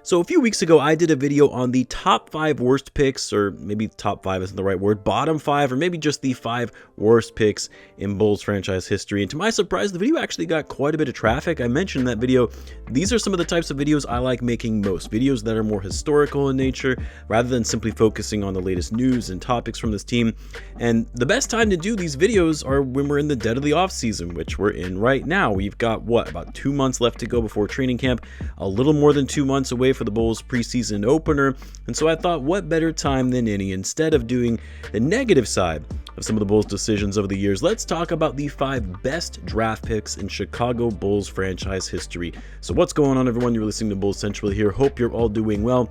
So a few weeks ago, I did a video on the top 5 worst picks, or maybe top 5 isn't the right word, bottom 5, or maybe just the 5 worst picks in Bulls franchise history. And to my surprise, the video actually got quite a bit of traffic. I mentioned in that video, these are some of the types of videos I like making most, videos that are more historical in nature, rather than simply focusing on the latest news and topics from this team. And the best time to do these videos are when we're in the dead of the off season, which we're in right now. We've got, about 2 months left to go before training camp, a little more than 2 months away for the Bulls preseason opener, and so I thought, what better time than any, instead of doing the negative side of some of the Bulls decisions over the years, let's talk about the 5 best draft picks in Chicago Bulls franchise history. So what's going on, everyone? You're listening to Bulls Central here. Hope you're all doing well.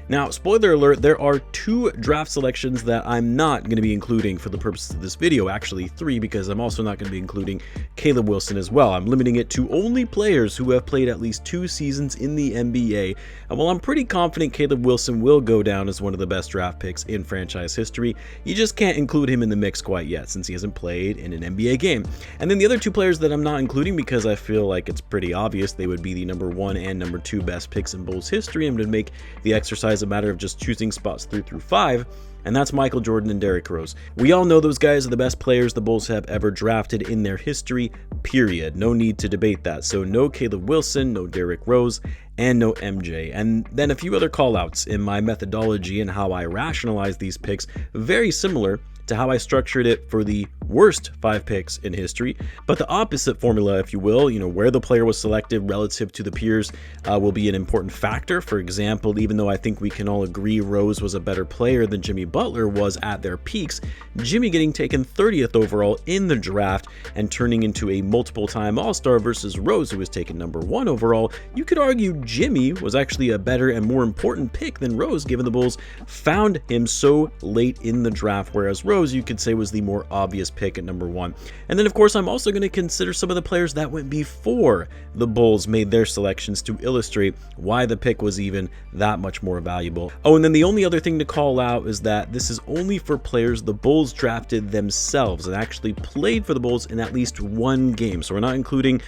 Now, spoiler alert, there are 2 draft selections that I'm not going to be including for the purposes of this video. Actually 3, because I'm also not going to be including Caleb Wilson as well. I'm limiting it to only players who have played at least 2 seasons in the NBA. And while I'm pretty confident Caleb Wilson will go down as one of the best draft picks in franchise history, you just can't include him in the mix quite yet since he hasn't played in an NBA game. And then the other 2 players that I'm not including, because I feel like it's pretty obvious they would be the number 1 and number 2 best picks in Bulls history, and would make the exercise a matter of just choosing spots 3 through 5, and that's Michael Jordan and Derrick Rose. We all know those guys are the best players the Bulls have ever drafted in their history, period. No need to debate that. So no Caleb Wilson, no Derrick Rose, and no MJ. And then a few other callouts in my methodology and how I rationalize these picks, very similar to how I structured it for the worst 5 picks in history, but the opposite formula, if you will, where the player was selected relative to the peers will be an important factor. For example, even though I think we can all agree Rose was a better player than Jimmy Butler was at their peaks, Jimmy getting taken 30th overall in the draft and turning into a multiple-time All-Star versus Rose, who was taken number 1 overall, you could argue Jimmy was actually a better and more important pick than Rose, given the Bulls found him so late in the draft, whereas Rose, you could say, was the more obvious pick at number 1. And then of course I'm also going to consider some of the players that went before the Bulls made their selections to illustrate why the pick was even that much more valuable. Oh, and then the only other thing to call out is that this is only for players the Bulls drafted themselves and actually played for the Bulls in at least 1 game. So we're not including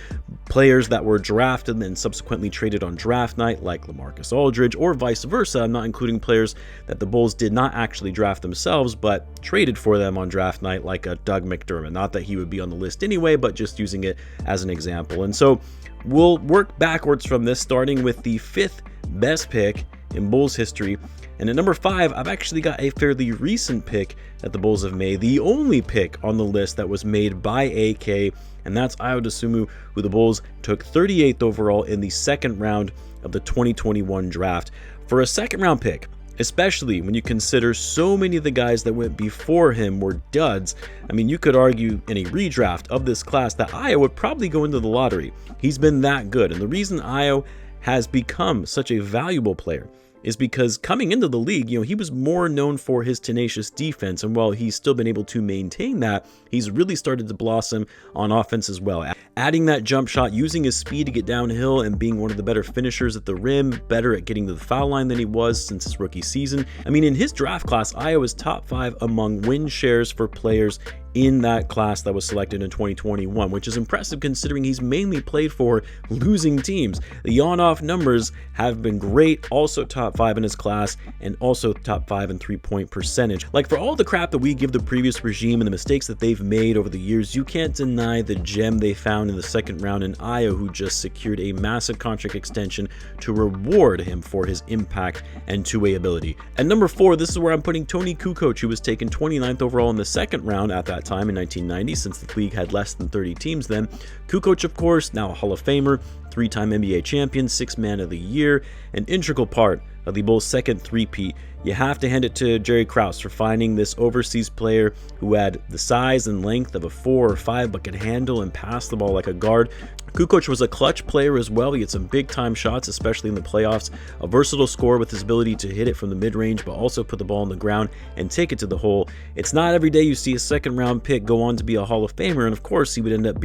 players that were drafted and then subsequently traded on draft night like LaMarcus Aldridge, or vice versa. I'm not including players that the Bulls did not actually draft themselves but traded for them on draft night, like a Doug McDermott. Not that he would be on the list anyway, but just using it as an example. And so we'll work backwards from this, starting with the 5th best pick in Bulls history. And at number 5, I've actually got a fairly recent pick that the Bulls have made, the only pick on the list that was made by AK, and that's Ayo Dosunmu, who the Bulls took 38th overall in the 2nd round of the 2021 draft. For a 2nd round pick, especially when you consider so many of the guys that went before him were duds, I mean, you could argue in a redraft of this class that Ayo would probably go into the lottery. He's been that good, and the reason Ayo has become such a valuable player is because coming into the league, he was more known for his tenacious defense, and while he's still been able to maintain that, he's really started to blossom on offense as well. Adding that jump shot, using his speed to get downhill, and being one of the better finishers at the rim, better at getting to the foul line than he was since his rookie season. I mean, in his draft class, Ayo is top 5 among win shares for players in that class that was selected in 2021, which is impressive considering he's mainly played for losing teams. The on-off numbers have been great, also top 5 in his class, and also top 5 in 3-point percentage. Like, for all the crap that we give the previous regime and the mistakes that they've made over the years, you can't deny the gem they found in the 2nd round in Ayo, who just secured a massive contract extension to reward him for his impact and two-way ability. At number 4, this is where I'm putting Toni Kukoc, who was taken 29th overall in the 2nd round at that time in 1990, since the league had less than 30 teams then. Kukoc, of course, now a Hall of Famer, 3-time NBA champion, 6th man of the year, an integral part of the Bulls' 2nd three-peat. You have to hand it to Jerry Krause for finding this overseas player who had the size and length of a 4 or 5 but could handle and pass the ball like a guard. Kukoc was a clutch player as well. He had some big-time shots, especially in the playoffs. A versatile scorer with his ability to hit it from the mid-range, but also put the ball on the ground and take it to the hole. It's not every day you see a 2nd-round pick go on to be a Hall of Famer, and of course, he would end up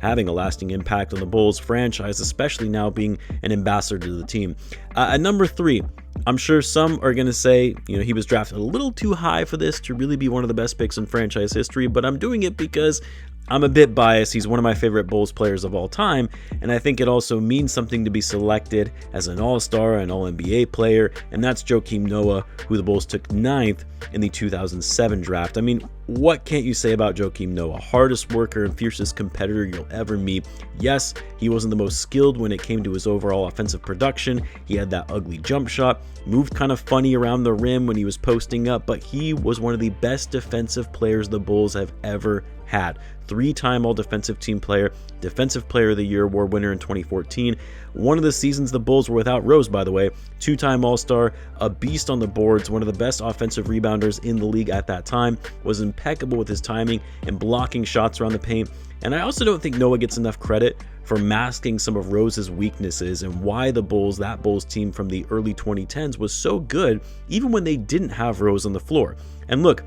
having a lasting impact on the Bulls franchise, especially now being an ambassador to the team. At number 3, I'm sure some are going to say, he was drafted a little too high for this to really be one of the best picks in franchise history, but I'm doing it because I'm a bit biased. He's one of my favorite Bulls players of all time, and I think it also means something to be selected as an All-Star, an All-NBA player, and that's Joakim Noah, who the Bulls took 9th in the 2007 draft. I mean, what can't you say about Joakim Noah? Hardest worker and fiercest competitor you'll ever meet. Yes, he wasn't the most skilled when it came to his overall offensive production. He had that ugly jump shot, moved kind of funny around the rim when he was posting up, but he was one of the best defensive players the Bulls have ever had. 3-time All-Defensive Team player, Defensive Player of the Year award winner in 2014. One of the seasons the Bulls were without Rose, by the way. 2-time All-Star, a beast on the boards, one of the best offensive rebounders in the league at that time, was impeccable with his timing and blocking shots around the paint. And I also don't think Noah gets enough credit for masking some of Rose's weaknesses and why the Bulls, that Bulls team from the early 2010s, was so good even when they didn't have Rose on the floor. And look,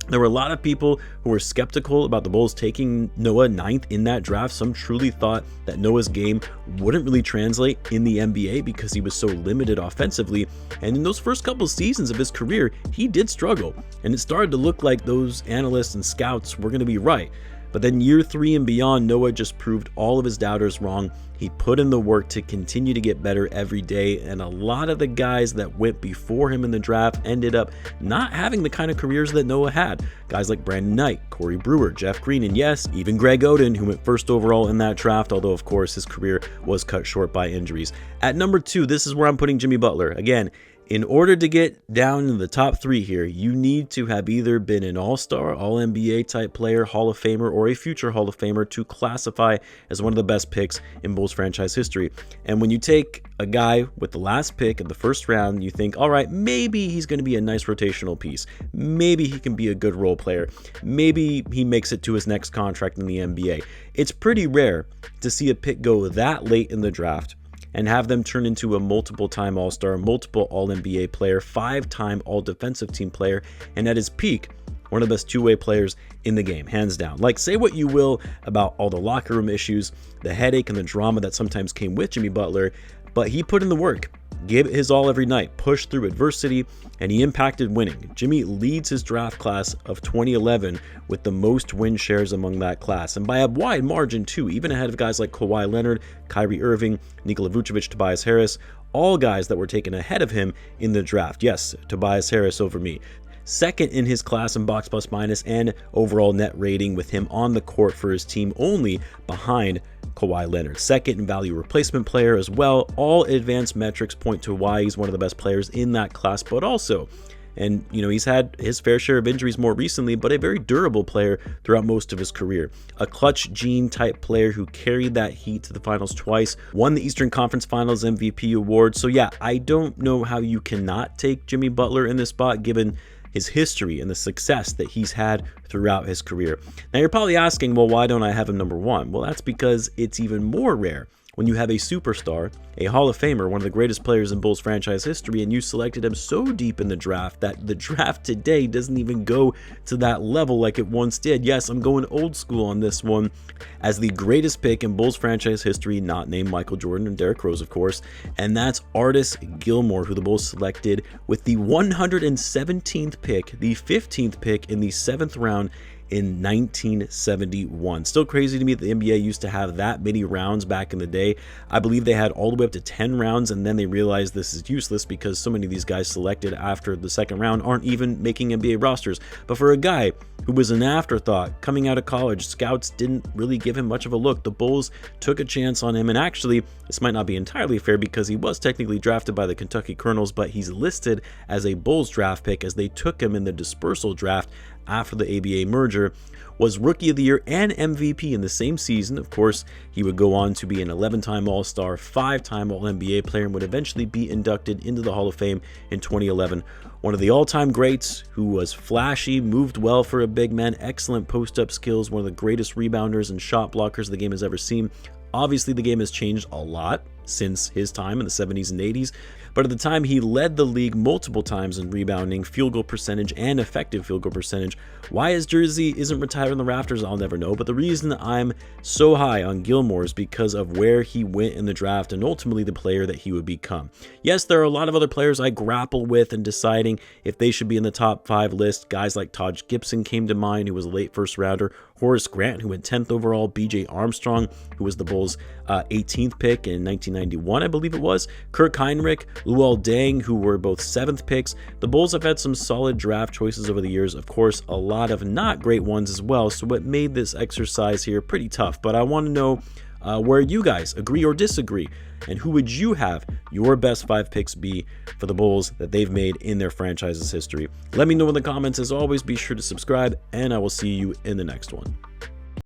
there were a lot of people who were skeptical about the Bulls taking Noah 9th in that draft. Some truly thought that Noah's game wouldn't really translate in the NBA because he was so limited offensively. And in those first couple seasons of his career, he did struggle. And it started to look like those analysts and scouts were going to be right. But then year 3 and beyond, Noah just proved all of his doubters wrong. He put in the work to continue to get better every day, and a lot of the guys that went before him in the draft ended up not having the kind of careers that Noah had. Guys like Brandon Knight, Corey Brewer, Jeff Green, and yes, even Greg Oden, who went first overall in that draft, although of course his career was cut short by injuries. At number 2, this is where I'm putting Jimmy Butler. Again, in order to get down in the top 3 here, you need to have either been an All-Star, All-NBA type player, Hall of Famer, or a future Hall of Famer to classify as one of the best picks in Bulls franchise history. And when you take a guy with the last pick in the first round, you think, all right, maybe he's going to be a nice rotational piece. Maybe he can be a good role player. Maybe he makes it to his next contract in the NBA. It's pretty rare to see a pick go that late in the draft and have them turn into a multiple-time All-Star, multiple All-NBA player, 5-time All-Defensive Team player, and at his peak, one of the best two-way players in the game, hands down. Like, say what you will about all the locker room issues, the headache and the drama that sometimes came with Jimmy Butler, but he put in the work, gave it his all every night, pushed through adversity, and he impacted winning. Jimmy leads his draft class of 2011 with the most win shares among that class, and by a wide margin too, even ahead of guys like Kawhi Leonard, Kyrie Irving, Nikola Vucevic, Tobias Harris, all guys that were taken ahead of him in the draft. Yes, Tobias Harris over me. Second in his class in box plus minus and overall net rating, with him on the court for his team only behind Kawhi Leonard. Second in value replacement player as well. All advanced metrics point to why he's one of the best players in that class, but also, and you know, he's had his fair share of injuries more recently, but a very durable player throughout most of his career. A clutch gene type player who carried that Heat to the finals twice, won the Eastern Conference Finals MVP award. So yeah, I don't know how you cannot take Jimmy Butler in this spot given his history and the success that he's had throughout his career. Now you're probably asking, well, why don't I have him number 1? Well, that's because it's even more rare when you have a superstar, a Hall of Famer, one of the greatest players in Bulls franchise history, and you selected him so deep in the draft that the draft today doesn't even go to that level like it once did. Yes, I'm going old school on this one, as the greatest pick in Bulls franchise history, not named Michael Jordan and Derrick Rose, of course, and that's Artis Gilmore, who the Bulls selected with the 117th pick, the 15th pick in the 7th round in 1971. Still crazy to me that the NBA used to have that many rounds back in the day. I believe they had all the way up to 10 rounds, and then they realized this is useless because so many of these guys selected after the second round aren't even making NBA rosters. But for a guy who was an afterthought coming out of college, scouts didn't really give him much of a look. The Bulls took a chance on him, and actually, this might not be entirely fair because he was technically drafted by the Kentucky Colonels, but he's listed as a Bulls draft pick as they took him in the dispersal draft after the ABA merger, was Rookie of the Year and MVP in the same season. Of course, he would go on to be an 11-time All-Star, 5-time All-NBA player, and would eventually be inducted into the Hall of Fame in 2011. One of the all-time greats who was flashy, moved well for a big man, excellent post-up skills, one of the greatest rebounders and shot blockers the game has ever seen. Obviously, the game has changed a lot since his time in the 70s and 80s, but at the time he led the league multiple times in rebounding, field goal percentage, and effective field goal percentage. Why his jersey isn't retired in the rafters, I'll never know, but the reason I'm so high on Gilmore is because of where he went in the draft and ultimately the player that he would become. Yes, there are a lot of other players I grapple with in deciding if they should be in the top 5 list. Guys like Taj Gibson came to mind, who was a late first rounder, Horace Grant, who went 10th overall, BJ Armstrong, who was the Bulls' 18th pick in 1991, I believe it was, Kirk Heinrich, Luol Deng, who were both 7th picks. The Bulls have had some solid draft choices over the years, of course, a lot of not great ones as well, so it made this exercise here pretty tough, but I want to know where you guys agree or disagree, and who would you have your best 5 picks be for the Bulls that they've made in their franchise's history? Let me know in the comments. As always, be sure to subscribe, and I will see you in the next one.